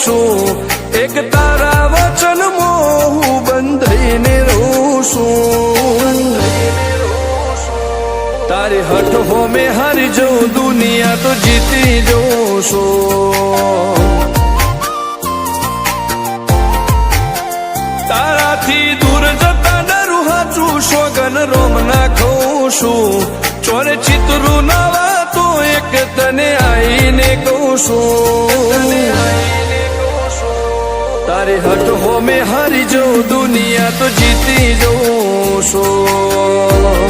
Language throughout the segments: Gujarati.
છું, એક તારા વચન હું બંધાઈને રહું છું. તારી હઠ હોમે હારી જઉં, દુનિયા તો જીતી જઉં છું. તારાથી દૂર જતા ડરું હાચું, સોગન રોમ ના ખઉં છું. ચોરે ચિતરું નવા તો એક તને આઈને કહું છું. તારી હઠ હોમે હારી જઉં, દુનિયા તો જીતી જઉં છું.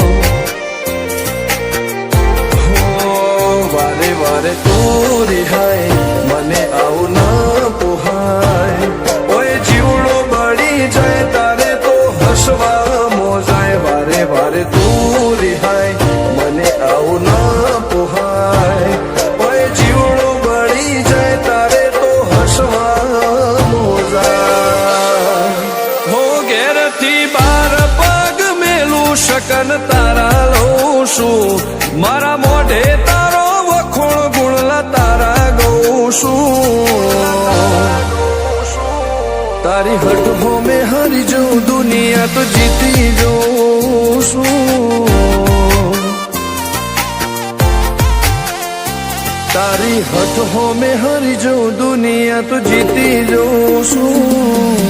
વારે વારે તું રિહાય, મને આવું ના પોહાય. ઓય જીવડો બળી જાય તારે તો હસવા મોજાય. વારે વારે તું રિહાય, મને આવું ના પોહાય. ઓય જીવડો બળી જાય તારે તો હસવા મોજાય. હો ઘેરથી બાર પગ મેલું, શકન તારા લઉં છું. મારા મોઢે તારો વખોણ, ગુણલા તારા ગઉં છું. તારી હઠ હોમે હારી જઉં, દુનિયા તો જીતી જઉં છું. તારી હઠ હોમે હારી જઉં, દુનિયા તો જીતી જઉં છું.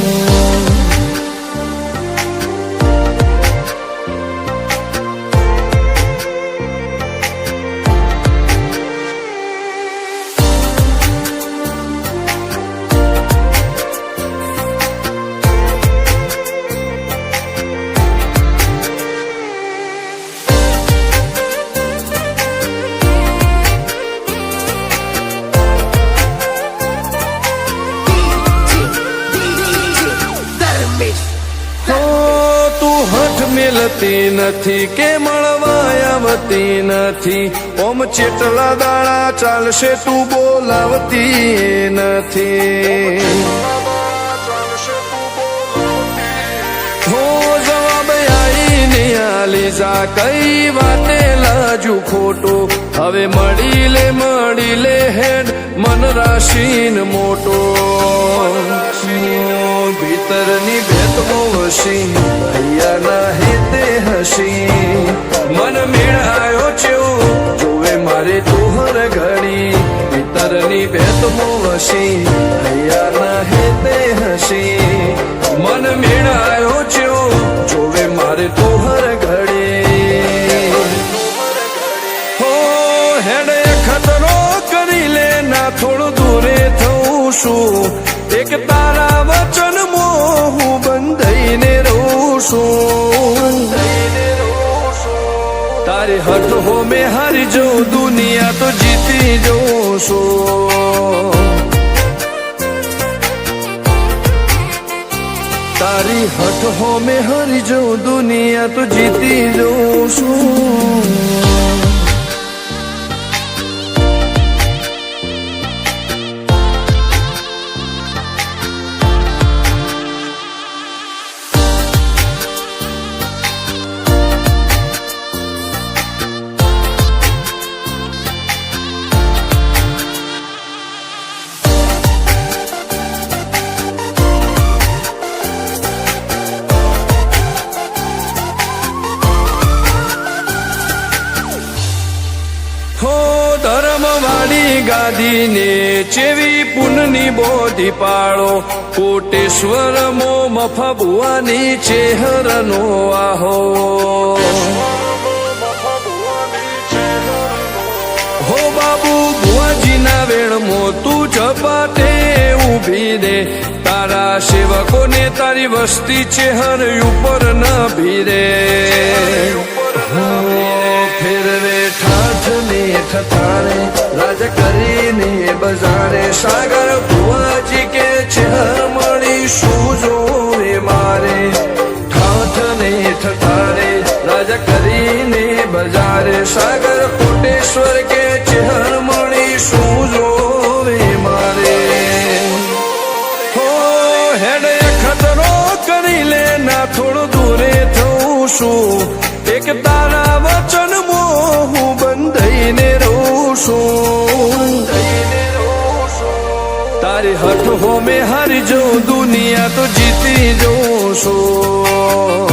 મિલતી નથી કે મળવા આવતી નથી, ઓમ ચેટલા દાડા ચાલશે તું બોલાવતી નથી. હો જવાબ આઈને આલી જા, કઈ વાતે લાજુ ખોટો. હવે મળી લે હેડ મન રાશીન મોટો. ભીતરની ભેતમો વસી, હૈયાના હેતે હસી. મન મેળાયો ચેવો જોવે મારે તુહર ઘડી. ભીતરની ભેતમો વસી, હૈયાના હેતે હસી. મન મેળાયો ચેવો જોવે મારે તુહર ઘડી. હો હેડે ખતરો કરી લે, ના થોડું દૂરે થઉં છું. એક તારા વચન હું બંધાઈને રહું છું. તારી હઠ હોમે હારી જઉં, દુનિયા તો જીતી જઉં છું. તારી હઠ હોમે હારી જઉં, દુનિયા તો જીતી જઉં છું. ગાદીને ચેવી પુનની બોધી પાળો. કોટેશ્વર મો મફા ભુવાની ચેહરનો આહો. હો બાબુ ભુવાજીના વેણમો તું ઝપાટે ઉભી દે. તારા સેવકોને તારી વસ્તી ચેહર ઉપર ન ભીરે. ફેરવે ઠાઠ ને ઠઠાણે, રાજ કરીને બજારે. સાગર ભુવાજી કે છે મળી શું જોવે મારે. ઠાઠ ને ઠઠાણે, રાજ કરીને બજારે. સાગર કોટેશ્વર કે છે મળી શું જોવે મારે. હો હેડે ખતરો કરી લે, ના થોડું દૂરે થઉં છું. એક તારા વચન હું બંધાઈને રહું છું. તારી હઠ હો હોમે હારી જઉં દુનિયા તો જીતી જઉં છું.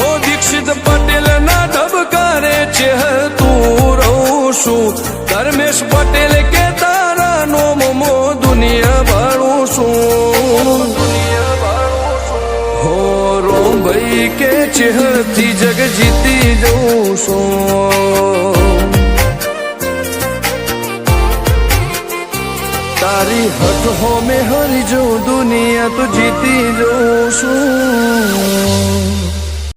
ઓ દીક્ષિત પટેલ ના ધબકારે ચહેતું રહું છું. ધર્મેશ પટેલ કે તારા નોમો દુનિયા ભાળું છું. હો રોમ ભાઈ કે ચહેરથી જગ જીતી જઉં છું. તારી હઠ હોમે હરી જઉં દુનિયા તો જીતી જઉં છું.